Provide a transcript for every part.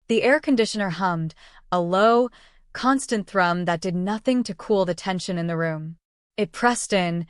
The air conditioner hummed, a low, constant thrum that did nothing to cool the tension in the room. It pressed in,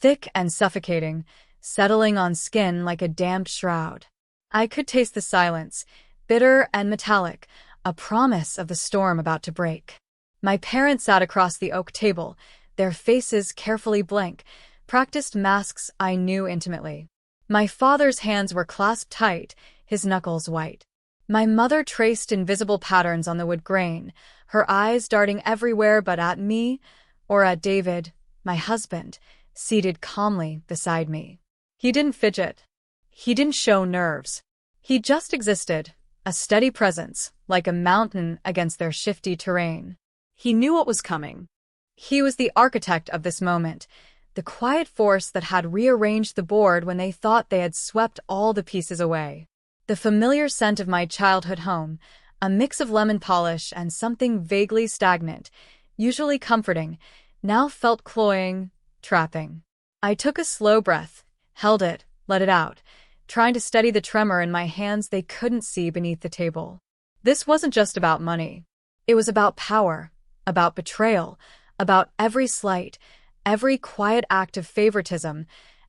thick and suffocating, settling on skin like a damp shroud. I could taste the silence, bitter and metallic, a promise of the storm about to break. My parents sat across the oak table, their faces carefully blank, practiced masks I knew intimately. My father's hands were clasped tight, his knuckles white. My mother traced invisible patterns on the wood grain, her eyes darting everywhere but at me, or at David, my husband, seated calmly beside me. He didn't fidget. He didn't show nerves. He just existed, a steady presence, like a mountain against their shifty terrain. He knew what was coming. He was the architect of this moment, the quiet force that had rearranged the board when they thought they had swept all the pieces away. The familiar scent of my childhood home, a mix of lemon polish and something vaguely stagnant, usually comforting, now felt cloying, trapping. I took a slow breath, held it, let it out, trying to steady the tremor in my hands they couldn't see beneath the table. This wasn't just about money. It was about power, about betrayal, about every slight, every quiet act of favoritism,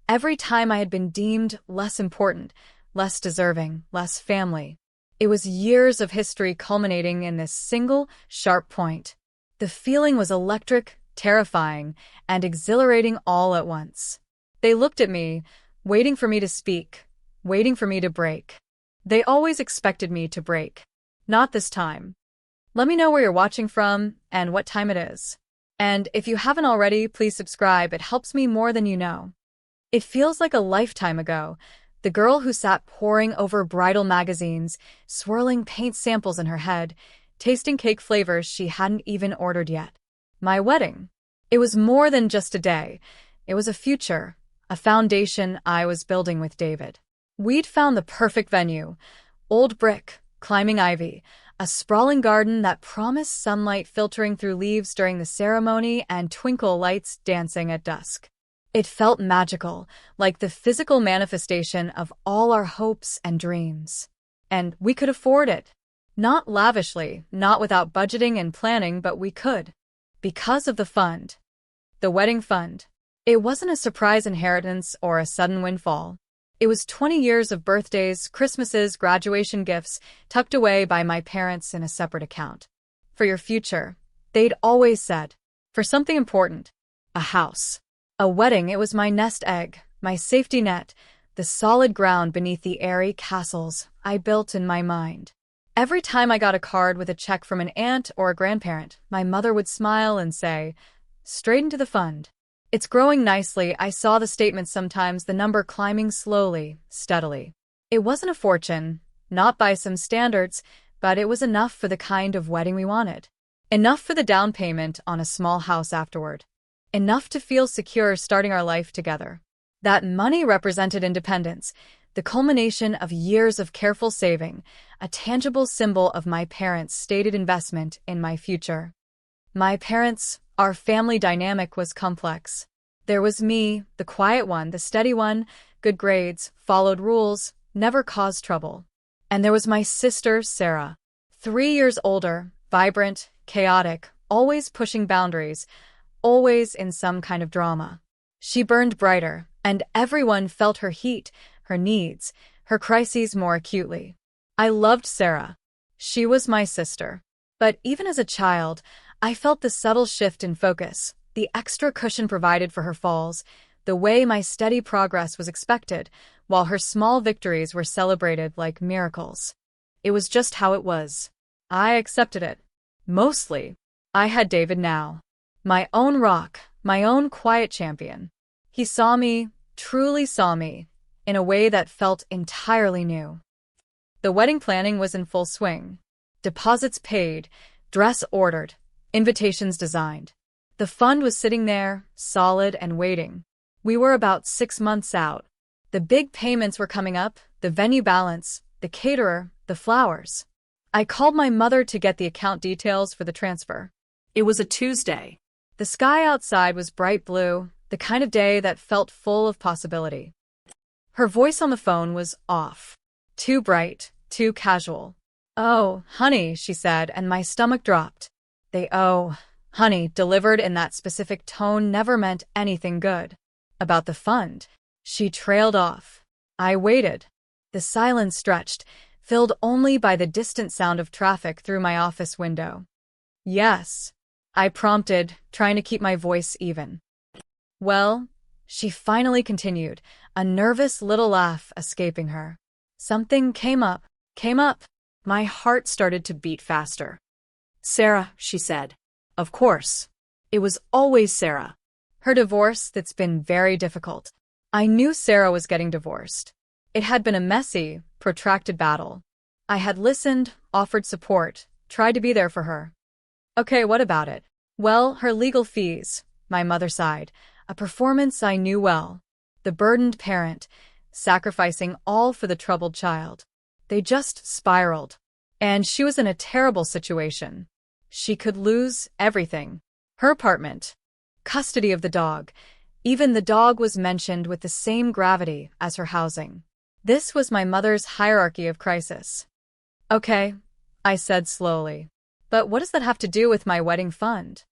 every time I had been deemed less important, less deserving, less family. It was years of history culminating in this single, sharp point. The feeling was electric, terrifying, and exhilarating all at once. They looked at me, waiting for me to speak, waiting for me to break. They always expected me to break. Not this time. Let me know where you're watching from and what time it is. And if you haven't already, please subscribe. It helps me more than you know. It feels like a lifetime ago. The girl who sat poring over bridal magazines, swirling paint samples in her head, tasting cake flavors she hadn't even ordered yet. My wedding. It was more than just a day. It was a future, a foundation I was building with David. We'd found the perfect venue. Old brick, climbing ivy, a sprawling garden that promised sunlight filtering through leaves during the ceremony and twinkle lights dancing at dusk. It felt magical, like the physical manifestation of all our hopes and dreams. And we could afford it. Not lavishly, not without budgeting and planning, but we could. Because of the fund. The wedding fund. It wasn't a surprise inheritance or a sudden windfall. It was 20 years of birthdays, Christmases, graduation gifts, tucked away by my parents in a separate account. For your future, they'd always said. For something important. A house. A wedding, it was my nest egg, my safety net, the solid ground beneath the airy castles I built in my mind. Every time I got a card with a check from an aunt or a grandparent, my mother would smile and say, "Straight into the fund." It's growing nicely. I saw the statement sometimes, the number climbing slowly, steadily. It wasn't a fortune, not by some standards, but it was enough for the kind of wedding we wanted. Enough for the down payment on a small house afterward. Enough to feel secure starting our life together. That money represented independence, the culmination of years of careful saving, a tangible symbol of my parents' stated investment in my future. My parents, our family dynamic was complex. There was me, the quiet one, the steady one, good grades, followed rules, never caused trouble. And there was my sister, Sarah. 3 years older, vibrant, chaotic, always pushing boundaries, always in some kind of drama. She burned brighter, and everyone felt her heat, her needs, her crises more acutely. I loved Sarah. She was my sister. But even as a child, I felt the subtle shift in focus, the extra cushion provided for her falls, the way my steady progress was expected, while her small victories were celebrated like miracles. It was just how it was. I accepted it. Mostly. I had David now. My own rock, my own quiet champion. He saw me, truly saw me, in a way that felt entirely new. The wedding planning was in full swing. Deposits paid, dress ordered, invitations designed. The fund was sitting there, solid and waiting. We were about 6 months out. The big payments were coming up, the venue balance, the caterer, the flowers. I called my mother to get the account details for the transfer. It was a Tuesday. The sky outside was bright blue, the kind of day that felt full of possibility. Her voice on the phone was off. Too bright, too casual. "Oh, honey," she said, and my stomach dropped. Honey, delivered in that specific tone never meant anything good. About the fund. She trailed off. I waited. The silence stretched, filled only by the distant sound of traffic through my office window. Yes, I prompted, trying to keep my voice even. Well, she finally continued, a nervous little laugh escaping her. Something came up. My heart started to beat faster. Sarah, she said. Of course. It was always Sarah. Her divorce that's been very difficult. I knew Sarah was getting divorced. It had been a messy, protracted battle. I had listened, offered support, tried to be there for her. Okay, what about it? Well, her legal fees, my mother sighed, a performance I knew well. The burdened parent, sacrificing all for the troubled child. They just spiraled. And she was in a terrible situation. She could lose everything. Her apartment, custody of the dog. Even the dog was mentioned with the same gravity as her housing. This was my mother's hierarchy of crisis. Okay, I said slowly. But what does that have to do with my wedding fund?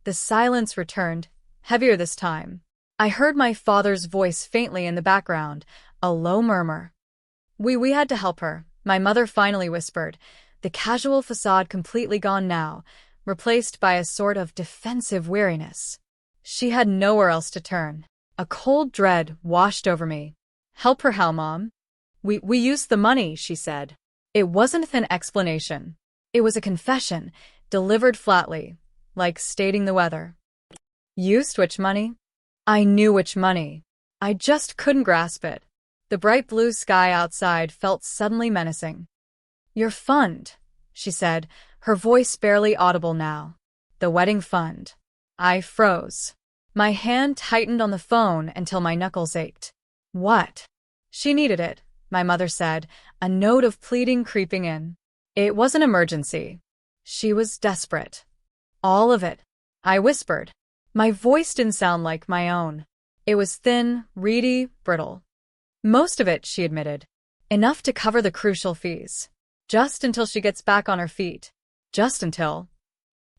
The silence returned, heavier this time. I heard my father's voice faintly in the background, a low murmur. We had to help her, my mother finally whispered, the casual facade completely gone now, replaced by a sort of defensive weariness. She had nowhere else to turn. A cold dread washed over me. Help her how, Mom? We used the money, she said. It wasn't an explanation. It was a confession, delivered flatly, like stating the weather. Used which money? I knew which money. I just couldn't grasp it. The bright blue sky outside felt suddenly menacing. Your fund, she said, her voice barely audible now. The wedding fund. I froze. My hand tightened on the phone until my knuckles ached. What? She needed it, my mother said, a note of pleading creeping in. It was an emergency. She was desperate. All of it. I whispered. My voice didn't sound like my own. It was thin, reedy, brittle. Most of it, she admitted. Enough to cover the crucial fees. Just until she gets back on her feet. Just until.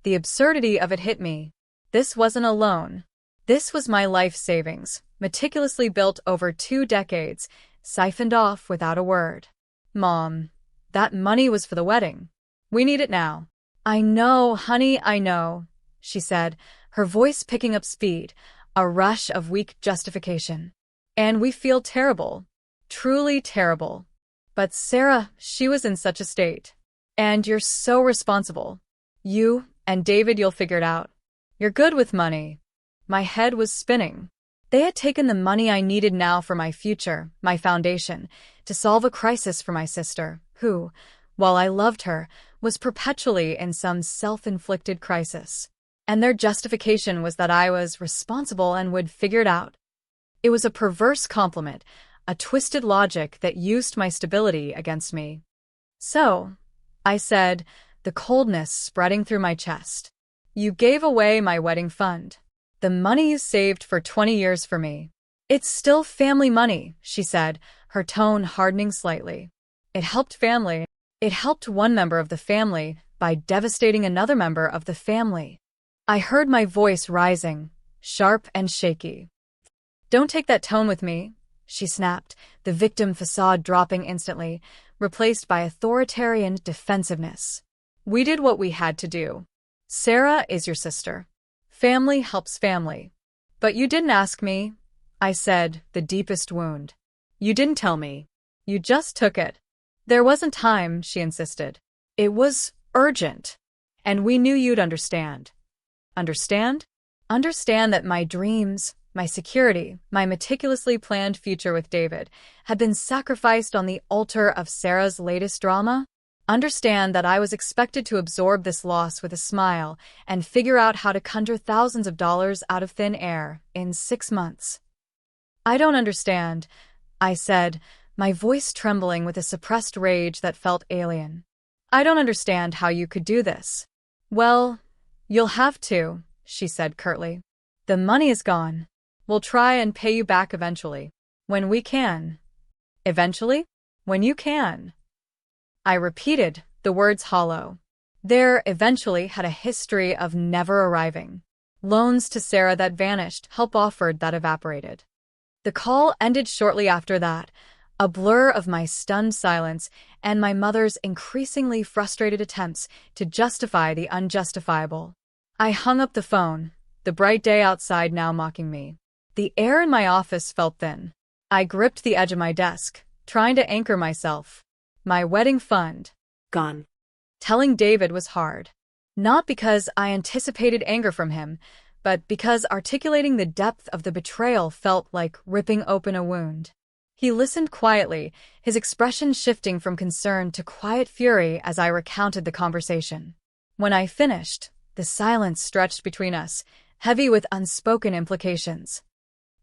The absurdity of it hit me. This wasn't a loan. This was my life savings, meticulously built over 2 decades, siphoned off without a word. Mom, that money was for the wedding. We need it now. I know, honey, I know, she said, her voice picking up speed, a rush of weak justification. And we feel terrible. Truly terrible. But Sarah, she was in such a state. And you're so responsible. You and David, you'll figure it out. You're good with money. My head was spinning. They had taken the money I needed now for my future, my foundation, to solve a crisis for my sister, who, while I loved her, was perpetually in some self-inflicted crisis. And their justification was that I was responsible and would figure it out. It was a perverse compliment, a twisted logic that used my stability against me. So, I said, the coldness spreading through my chest. You gave away my wedding fund. The money you saved for 20 years for me. It's still family money, she said, her tone hardening slightly. It helped family. It helped one member of the family by devastating another member of the family. I heard my voice rising, sharp and shaky. Don't take that tone with me, she snapped, the victim facade dropping instantly, replaced by authoritarian defensiveness. We did what we had to do. Sarah is your sister. Family helps family. But you didn't ask me, I said, the deepest wound. You didn't tell me. You just took it. There wasn't time, she insisted. It was urgent. And we knew you'd understand. Understand? Understand that my dreams, my security, my meticulously planned future with David had been sacrificed on the altar of Sarah's latest drama? Understand that I was expected to absorb this loss with a smile and figure out how to conjure thousands of dollars out of thin air in 6 months. I don't understand, I said, my voice trembling with a suppressed rage that felt alien. I don't understand how you could do this. Well, you'll have to, she said curtly. The money is gone. We'll try and pay you back eventually. When we can. Eventually? When you can. I repeated, the words hollow. There eventually had a history of never arriving. Loans to Sarah that vanished, help offered that evaporated. The call ended shortly after that, a blur of my stunned silence and my mother's increasingly frustrated attempts to justify the unjustifiable. I hung up the phone, the bright day outside now mocking me. The air in my office felt thin. I gripped the edge of my desk, trying to anchor myself. My wedding fund. Gone. Telling David was hard. Not because I anticipated anger from him, but because articulating the depth of the betrayal felt like ripping open a wound. He listened quietly, his expression shifting from concern to quiet fury as I recounted the conversation. When I finished, the silence stretched between us, heavy with unspoken implications.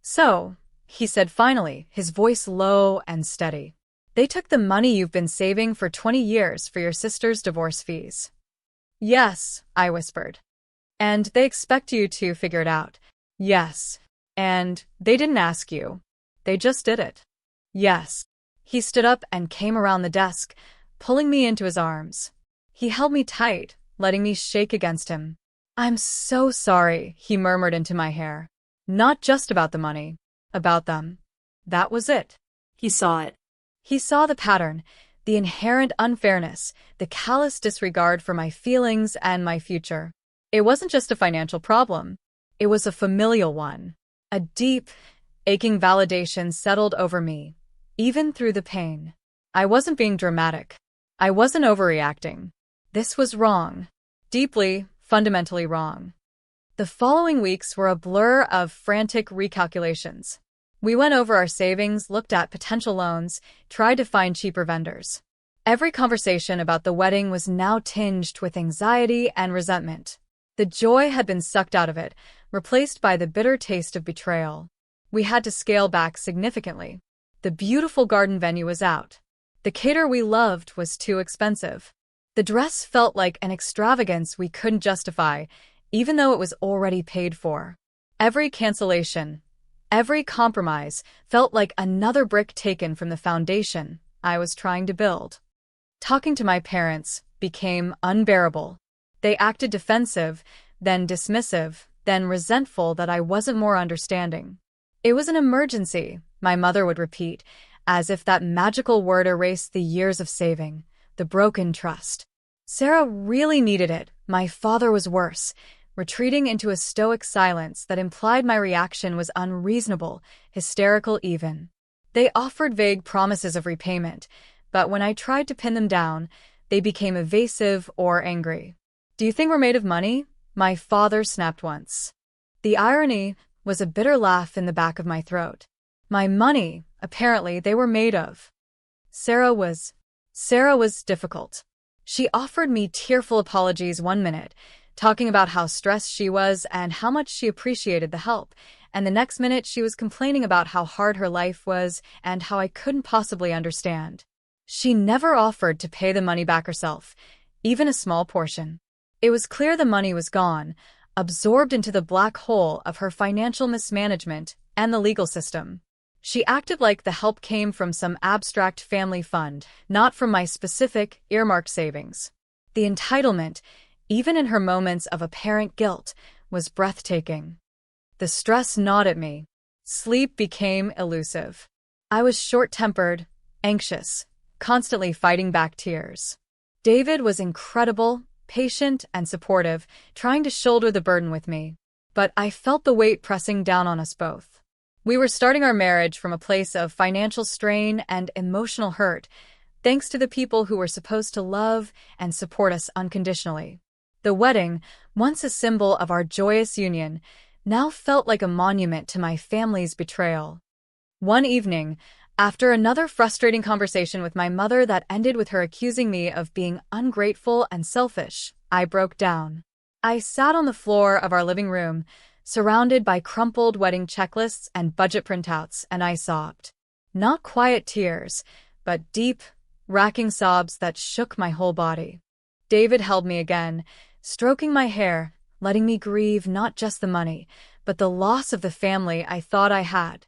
"So," he said finally, his voice low and steady, "they took the money you've been saving for 20 years for your sister's divorce fees." "Yes," I whispered. "And they expect you to figure it out." "Yes. And they didn't ask you. They just did it." "Yes." He stood up and came around the desk, pulling me into his arms. He held me tight, letting me shake against him. "I'm so sorry," he murmured into my hair. "Not just about the money. About them." That was it. He saw it. He saw the pattern, the inherent unfairness, the callous disregard for my feelings and my future. It wasn't just a financial problem. It was a familial one. A deep, aching validation settled over me, even through the pain. I wasn't being dramatic. I wasn't overreacting. This was wrong. Deeply, fundamentally wrong. The following weeks were a blur of frantic recalculations. We went over our savings, looked at potential loans, tried to find cheaper vendors. Every conversation about the wedding was now tinged with anxiety and resentment. The joy had been sucked out of it, replaced by the bitter taste of betrayal. We had to scale back significantly. The beautiful garden venue was out. The caterer we loved was too expensive. The dress felt like an extravagance we couldn't justify, even though it was already paid for. Every cancellation, every compromise felt like another brick taken from the foundation I was trying to build. Talking to my parents became unbearable. They acted defensive, then dismissive, then resentful that I wasn't more understanding. "It was an emergency," my mother would repeat, as if that magical word erased the years of saving, the broken trust. Sarah really needed it. My father was worse, retreating into a stoic silence that implied my reaction was unreasonable, hysterical even. They offered vague promises of repayment, but when I tried to pin them down, they became evasive or angry. "Do you think we're made of money?" my father snapped once. The irony was a bitter laugh in the back of my throat. My money, apparently, they were made of. Sarah was difficult. She offered me tearful apologies one minute, talking about how stressed she was and how much she appreciated the help, and the next minute she was complaining about how hard her life was and how I couldn't possibly understand. She never offered to pay the money back herself, even a small portion. It was clear the money was gone, absorbed into the black hole of her financial mismanagement and the legal system. She acted like the help came from some abstract family fund, not from my specific, earmarked savings. The entitlement, even in her moments of apparent guilt, was breathtaking. The stress gnawed at me. Sleep became elusive. I was short-tempered, anxious, constantly fighting back tears. David was incredible, patient, and supportive, trying to shoulder the burden with me. But I felt the weight pressing down on us both. We were starting our marriage from a place of financial strain and emotional hurt, thanks to the people who were supposed to love and support us unconditionally. The wedding, once a symbol of our joyous union, now felt like a monument to my family's betrayal. One evening, after another frustrating conversation with my mother that ended with her accusing me of being ungrateful and selfish, I broke down. I sat on the floor of our living room, surrounded by crumpled wedding checklists and budget printouts, and I sobbed. Not quiet tears, but deep, racking sobs that shook my whole body. David held me again, stroking my hair, letting me grieve not just the money, but the loss of the family I thought I had.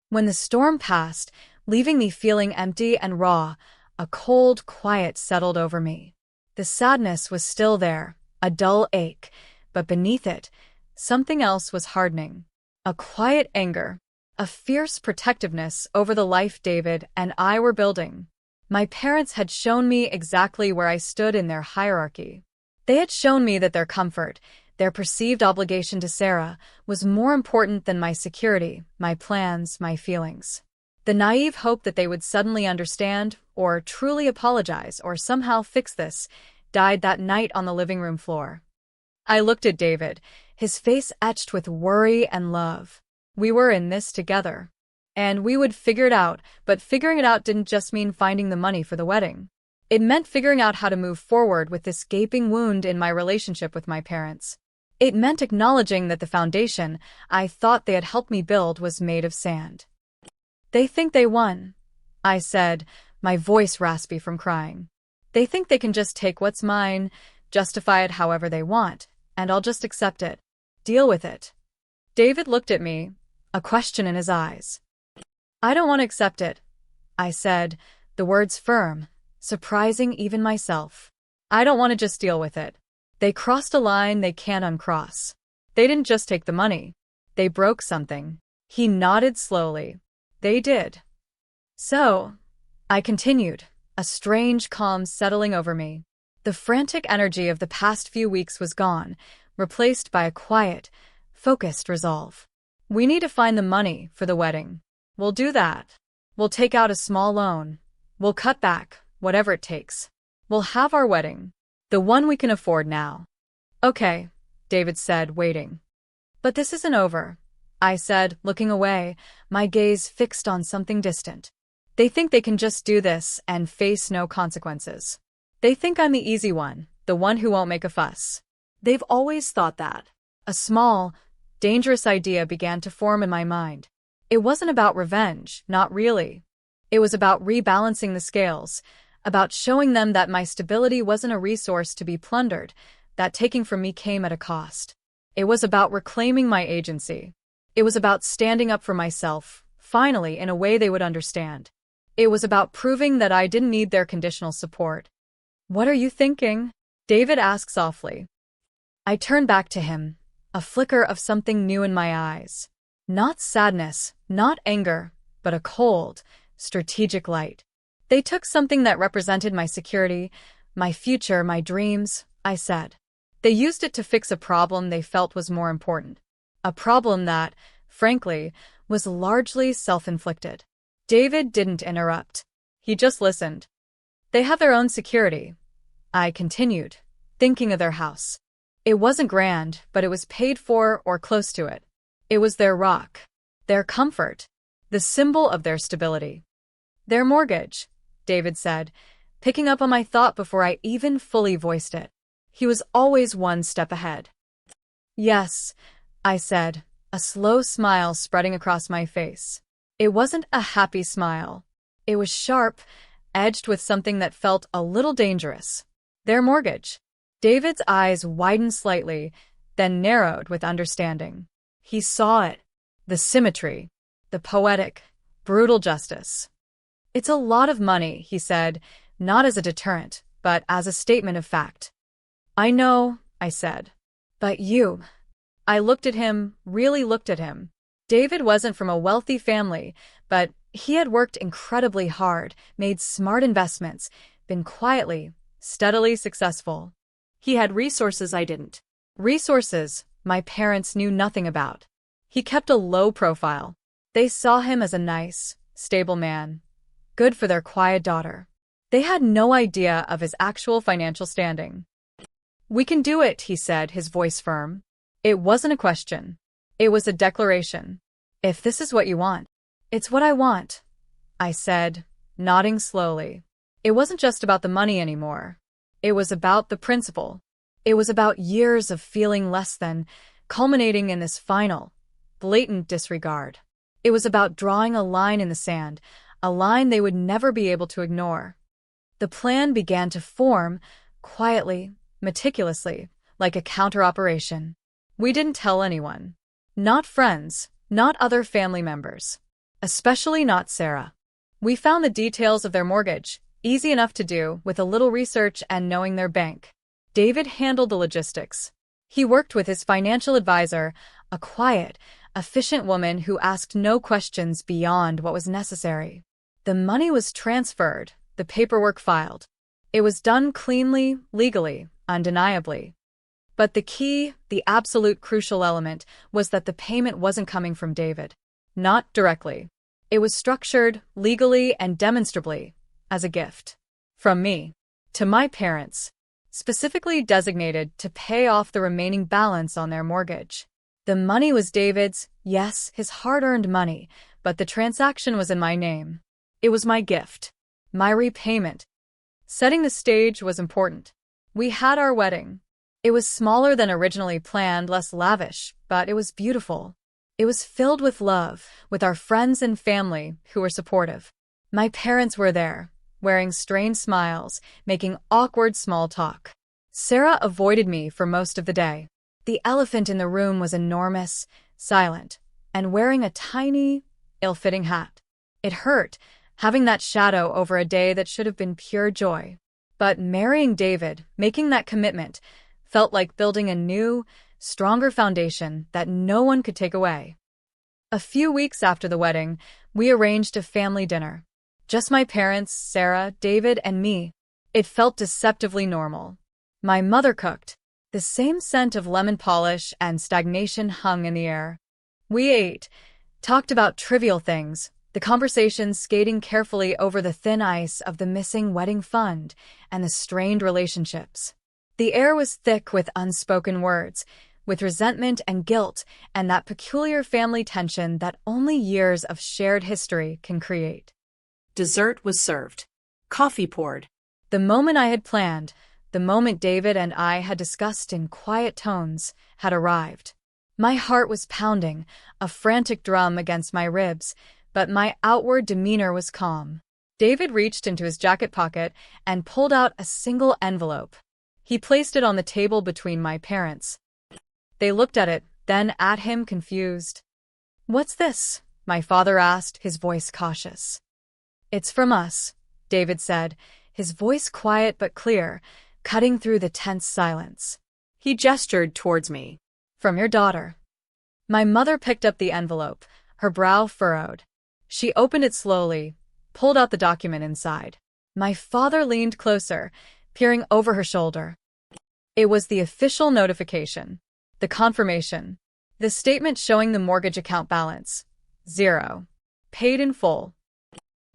When the storm passed, leaving me feeling empty and raw, a cold quiet settled over me. The sadness was still there, a dull ache, but beneath it, something else was hardening. A quiet anger, a fierce protectiveness over the life David and I were building. My parents had shown me exactly where I stood in their hierarchy. They had shown me that their comfort, their perceived obligation to Sarah, was more important than my security, my plans, my feelings. The naive hope that they would suddenly understand, or truly apologize, or somehow fix this, died that night on the living room floor. I looked at David, his face etched with worry and love. We were in this together. And we would figure it out, but figuring it out didn't just mean finding the money for the wedding. It meant figuring out how to move forward with this gaping wound in my relationship with my parents. It meant acknowledging that the foundation I thought they had helped me build was made of sand. They think they won, I said, my voice raspy from crying. They think they can just take what's mine, justify it however they want, and I'll just accept it. Deal with it. David looked at me, a question in his eyes. I don't want to accept it, I said, the words firm, surprising even myself. I don't want to just deal with it. They crossed a line they can't uncross. They didn't just take the money. They broke something. He nodded slowly. They did. So, I continued, a strange calm settling over me. The frantic energy of the past few weeks was gone, replaced by a quiet, focused resolve. We need to find the money for the wedding. We'll do that. We'll take out a small loan. We'll cut back, whatever it takes. We'll have our wedding. The one we can afford now. Okay, David said, waiting. But this isn't over, I said, looking away, my gaze fixed on something distant. They think they can just do this and face no consequences. They think I'm the easy one, the one who won't make a fuss. They've always thought that. A small, dangerous idea began to form in my mind. It wasn't about revenge, not really. It was about rebalancing the scales, about showing them that my stability wasn't a resource to be plundered, that taking from me came at a cost. It was about reclaiming my agency. It was about standing up for myself, finally, in a way they would understand. It was about proving that I didn't need their conditional support. What are you thinking? David asked softly. I turned back to him, a flicker of something new in my eyes. Not sadness, not anger, but a cold, strategic light. They took something that represented my security, my future, my dreams, I said. They used it to fix a problem they felt was more important. A problem that, frankly, was largely self-inflicted. David didn't interrupt. He just listened. They have their own security, I continued, thinking of their house. It wasn't grand, but it was paid for or close to it. It was their rock, their comfort, the symbol of their stability. Their mortgage, David said, picking up on my thought before I even fully voiced it. He was always one step ahead. Yes, I said, a slow smile spreading across my face. It wasn't a happy smile. It was sharp, edged with something that felt a little dangerous. Their mortgage. David's eyes widened slightly, then narrowed with understanding. He saw it. The symmetry. The poetic, brutal justice. It's a lot of money, he said, not as a deterrent, but as a statement of fact. I know, I said. But you. I looked at him, really looked at him. David wasn't from a wealthy family, but he had worked incredibly hard, made smart investments, been quietly, steadily successful. He had resources I didn't. Resources my parents knew nothing about. He kept a low profile. They saw him as a nice, stable man. Good for their quiet daughter. They had no idea of his actual financial standing. We can do it, he said, his voice firm. It wasn't a question. It was a declaration. If this is what you want, it's what I want, I said, nodding slowly. It wasn't just about the money anymore. It was about the principle. It was about years of feeling less than, culminating in this final, blatant disregard. It was about drawing a line in the sand, a line they would never be able to ignore. The plan began to form, quietly, meticulously, like a counter-operation. We didn't tell anyone. Not friends, not other family members. Especially not Sarah. We found the details of their mortgage, Easy enough to do, with a little research and knowing their bank. David handled the logistics. He worked with his financial advisor, a quiet, efficient woman who asked no questions beyond what was necessary. The money was transferred, the paperwork filed. It was done cleanly, legally, undeniably. But the key, the absolute crucial element, was that the payment wasn't coming from David. Not directly. It was structured, legally and demonstrably, as a gift. From me. To my parents. Specifically designated to pay off the remaining balance on their mortgage. The money was David's, yes, his hard-earned money, but the transaction was in my name. It was my gift. My repayment. Setting the stage was important. We had our wedding. It was smaller than originally planned, less lavish, but it was beautiful. It was filled with love, with our friends and family who were supportive. My parents were there, wearing strained smiles, making awkward small talk. Sarah avoided me for most of the day. The elephant in the room was enormous, silent, and wearing a tiny, ill-fitting hat. It hurt, having that shadow over a day that should have been pure joy. But marrying David, making that commitment, felt like building a new, stronger foundation that no one could take away. A few weeks after the wedding, we arranged a family dinner. Just my parents, Sarah, David, and me. It felt deceptively normal. My mother cooked. The same scent of lemon polish and stagnation hung in the air. We ate, talked about trivial things, the conversations skating carefully over the thin ice of the missing wedding fund and the strained relationships. The air was thick with unspoken words, with resentment and guilt and that peculiar family tension that only years of shared history can create. Dessert was served. Coffee poured. The moment I had planned, the moment David and I had discussed in quiet tones, had arrived. My heart was pounding, a frantic drum against my ribs, but my outward demeanor was calm. David reached into his jacket pocket and pulled out a single envelope. He placed it on the table between my parents. They looked at it, then at him, confused. "What's this?" my father asked, his voice cautious. "It's from us," David said, his voice quiet but clear, cutting through the tense silence. He gestured towards me. "From your daughter." My mother picked up the envelope, her brow furrowed. She opened it slowly, pulled out the document inside. My father leaned closer, peering over her shoulder. It was the official notification. The confirmation. The statement showing the mortgage account balance. 0. Paid in full.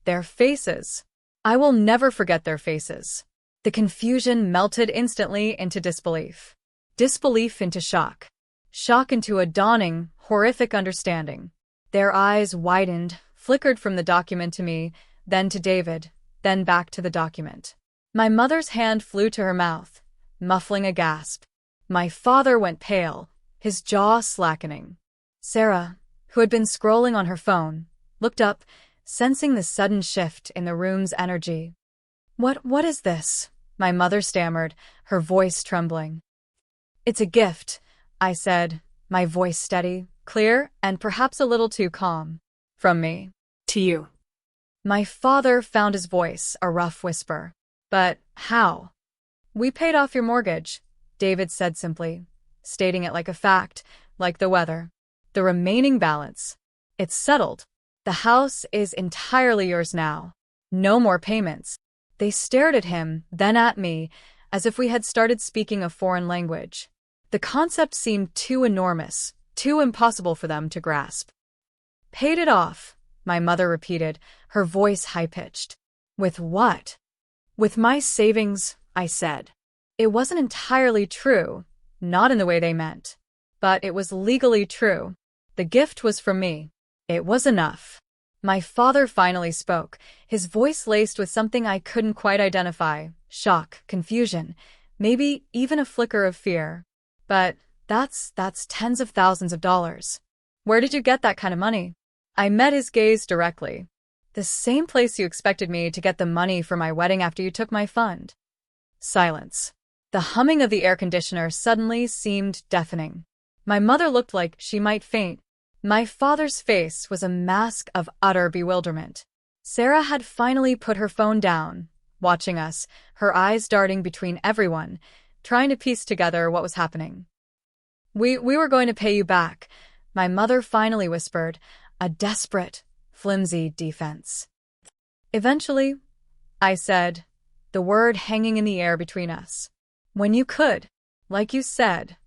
Their faces. I will never forget their faces. The confusion melted instantly into disbelief. Disbelief into shock. Shock into a dawning, horrific understanding. Their eyes widened, flickered from the document to me, then to David, then back to the document. My mother's hand flew to her mouth, muffling a gasp. My father went pale, his jaw slackening. Sarah, who had been scrolling on her phone, looked up, sensing the sudden shift in the room's energy. What is this?" my mother stammered, her voice trembling. "It's a gift," I said, my voice steady, clear, and perhaps a little too calm. "From me. To you." My father found his voice, a rough whisper. "But how?" "We paid off your mortgage," David said simply, stating it like a fact, like the weather. "The remaining balance. It's settled. The house is entirely yours now. No more payments." They stared at him, then at me, as if we had started speaking a foreign language. The concept seemed too enormous, too impossible for them to grasp. "Paid it off," my mother repeated, her voice high-pitched. "With what?" "With my savings," I said. It wasn't entirely true, not in the way they meant. But it was legally true. The gift was from me. It was enough. My father finally spoke, his voice laced with something I couldn't quite identify. Shock, confusion, maybe even a flicker of fear. "But that's tens of thousands of dollars. Where did you get that kind of money?" I met his gaze directly. "The same place you expected me to get the money for my wedding after you took my fund." Silence. The humming of the air conditioner suddenly seemed deafening. My mother looked like she might faint. My father's face was a mask of utter bewilderment. Sarah had finally put her phone down, watching us, her eyes darting between everyone, trying to piece together what was happening. We were going to pay you back, my mother finally whispered, a desperate, flimsy defense. Eventually, I said, the word hanging in the air between us. When you could, like you said.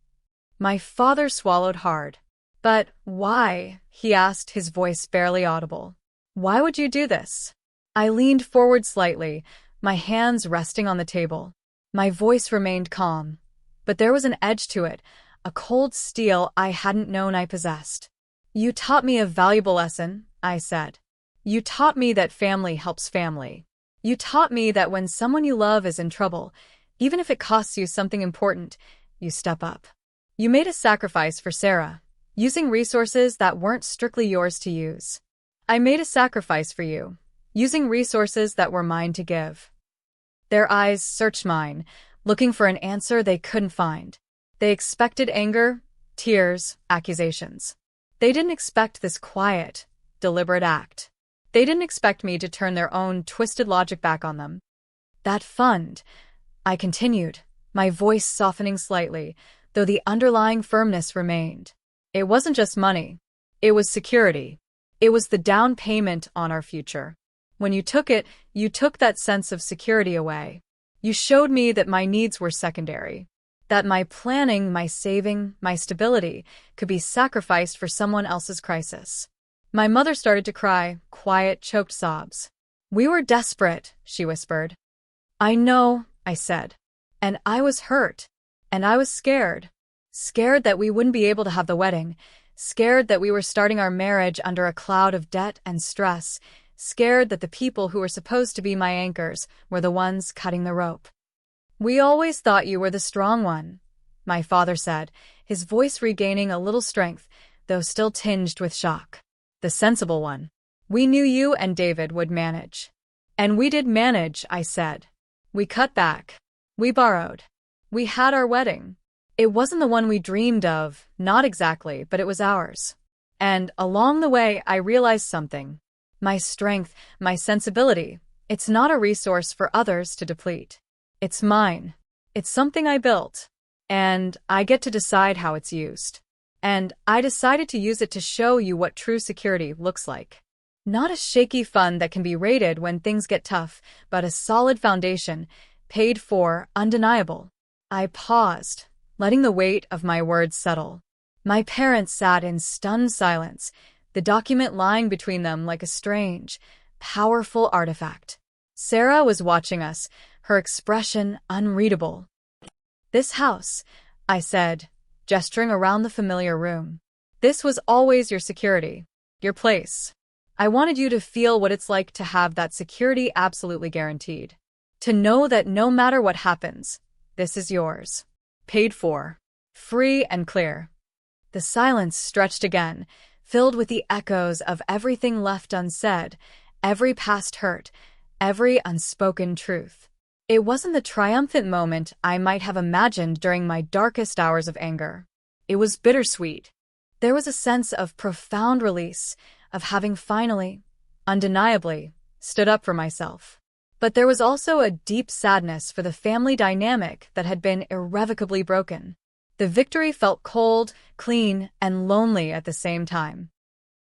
My father swallowed hard. But why? He asked, his voice barely audible. Why would you do this? I leaned forward slightly, my hands resting on the table. My voice remained calm, but there was an edge to it, a cold steel I hadn't known I possessed. You taught me a valuable lesson, I said. You taught me that family helps family. You taught me that when someone you love is in trouble, even if it costs you something important, you step up. You made a sacrifice for Sarah, using resources that weren't strictly yours to use. I made a sacrifice for you, using resources that were mine to give. Their eyes searched mine, looking for an answer they couldn't find. They expected anger, tears, accusations. They didn't expect this quiet, deliberate act. They didn't expect me to turn their own twisted logic back on them. That fund, I continued, my voice softening slightly, though the underlying firmness remained. It wasn't just money. It was security. It was the down payment on our future. When you took it, you took that sense of security away. You showed me that my needs were secondary. That my planning, my saving, my stability could be sacrificed for someone else's crisis. My mother started to cry, quiet, choked sobs. We were desperate, she whispered. I know, I said. And I was hurt. And I was scared. Scared that we wouldn't be able to have the wedding. Scared that we were starting our marriage under a cloud of debt and stress. Scared that the people who were supposed to be my anchors were the ones cutting the rope. We always thought you were the strong one, my father said, his voice regaining a little strength, though still tinged with shock. The sensible one. We knew you and David would manage. And we did manage, I said. We cut back. We borrowed. We had our wedding. It wasn't the one we dreamed of, not exactly, but it was ours. And along the way, I realized something. My strength, my sensibility, it's not a resource for others to deplete. It's mine. It's something I built. And I get to decide how it's used. And I decided to use it to show you what true security looks like. Not a shaky fund that can be raided when things get tough, but a solid foundation, paid for, undeniable. I paused, letting the weight of my words settle. My parents sat in stunned silence, the document lying between them like a strange, powerful artifact. Sarah was watching us, her expression unreadable. This house, I said, gesturing around the familiar room. This was always your security, your place. I wanted you to feel what it's like to have that security absolutely guaranteed. To know that no matter what happens, this is yours. Paid for. Free and clear. The silence stretched again, filled with the echoes of everything left unsaid, every past hurt, every unspoken truth. It wasn't the triumphant moment I might have imagined during my darkest hours of anger. It was bittersweet. There was a sense of profound release, of having finally, undeniably, stood up for myself. But there was also a deep sadness for the family dynamic that had been irrevocably broken. The victory felt cold, clean, and lonely at the same time.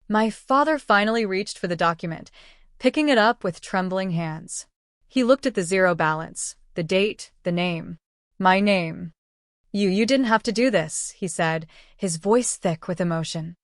My father finally reached for the document, picking it up with trembling hands. He looked at the zero balance, the date, the name. My name. You didn't have to do this, he said, his voice thick with emotion.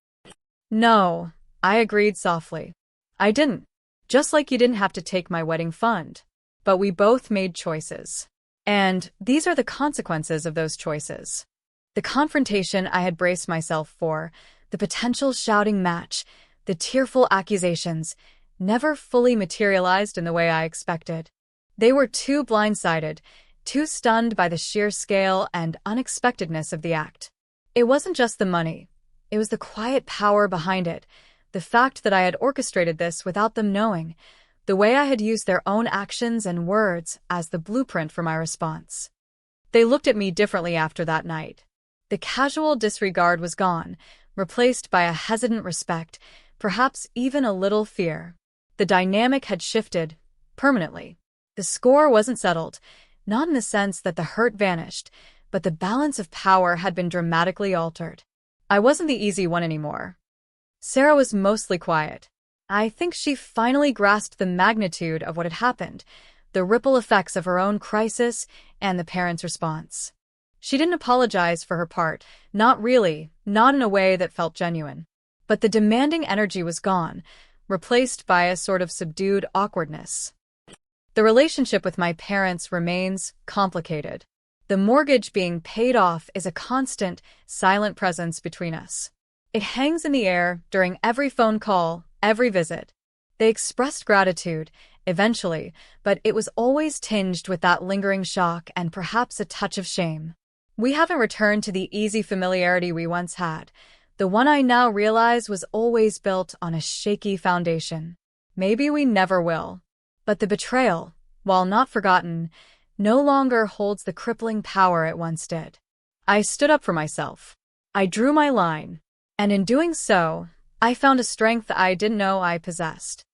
No, I agreed softly. I didn't. Just like you didn't have to take my wedding fund. But we both made choices. And these are the consequences of those choices. The confrontation I had braced myself for, the potential shouting match, the tearful accusations, never fully materialized in the way I expected. They were too blindsided, too stunned by the sheer scale and unexpectedness of the act. It wasn't just the money. It was the quiet power behind it, the fact that I had orchestrated this without them knowing, the way I had used their own actions and words as the blueprint for my response. They looked at me differently after that night. The casual disregard was gone, replaced by a hesitant respect, perhaps even a little fear. The dynamic had shifted, permanently. The The score wasn't settled, not in the sense that the hurt vanished, but the balance of power had been dramatically altered. I wasn't the easy one anymore. Sarah was mostly quiet. I think she finally grasped the magnitude of what had happened, the ripple effects of her own crisis and the parents' response. She didn't apologize for her part, not really, not in a way that felt genuine. But the demanding energy was gone, replaced by a sort of subdued awkwardness. The relationship with my parents remains complicated. The mortgage being paid off is a constant, silent presence between us. It hangs in the air during every phone call, every visit. They expressed gratitude, eventually, but it was always tinged with that lingering shock and perhaps a touch of shame. We haven't returned to the easy familiarity we once had. The one I now realize was always built on a shaky foundation. Maybe we never will. But the betrayal, while not forgotten, no longer holds the crippling power it once did. I stood up for myself. I drew my line. And in doing so, I found a strength I didn't know I possessed.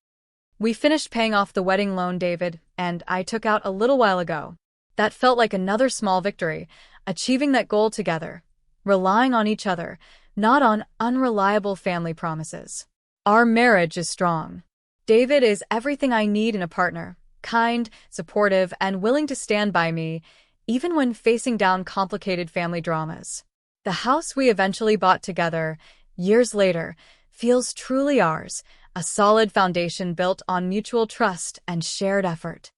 We finished paying off the wedding loan David and I took out a little while ago. That felt like another small victory, achieving that goal together, relying on each other, not on unreliable family promises. Our marriage is strong. David is everything I need in a partner, kind, supportive, and willing to stand by me, even when facing down complicated family dramas. The house we eventually bought together, years later, feels truly ours, a solid foundation built on mutual trust and shared effort.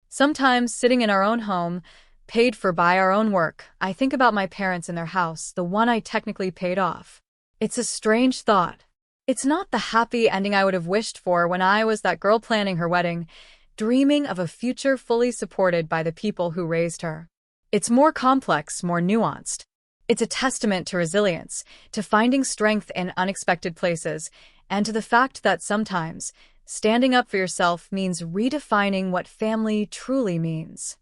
Sometimes, sitting in our own home, paid for by our own work, I think about my parents in their house, the one I technically paid off. It's a strange thought. It's not the happy ending I would have wished for when I was that girl planning her wedding, dreaming of a future fully supported by the people who raised her. It's more complex, more nuanced. It's a testament to resilience, to finding strength in unexpected places, and to the fact that sometimes standing up for yourself means redefining what family truly means.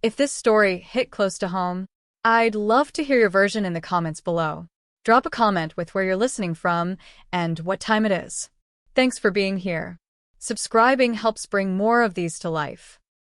If this story hit close to home, I'd love to hear your version in the comments below. Drop a comment with where you're listening from and what time it is. Thanks for being here. Subscribing helps bring more of these to life.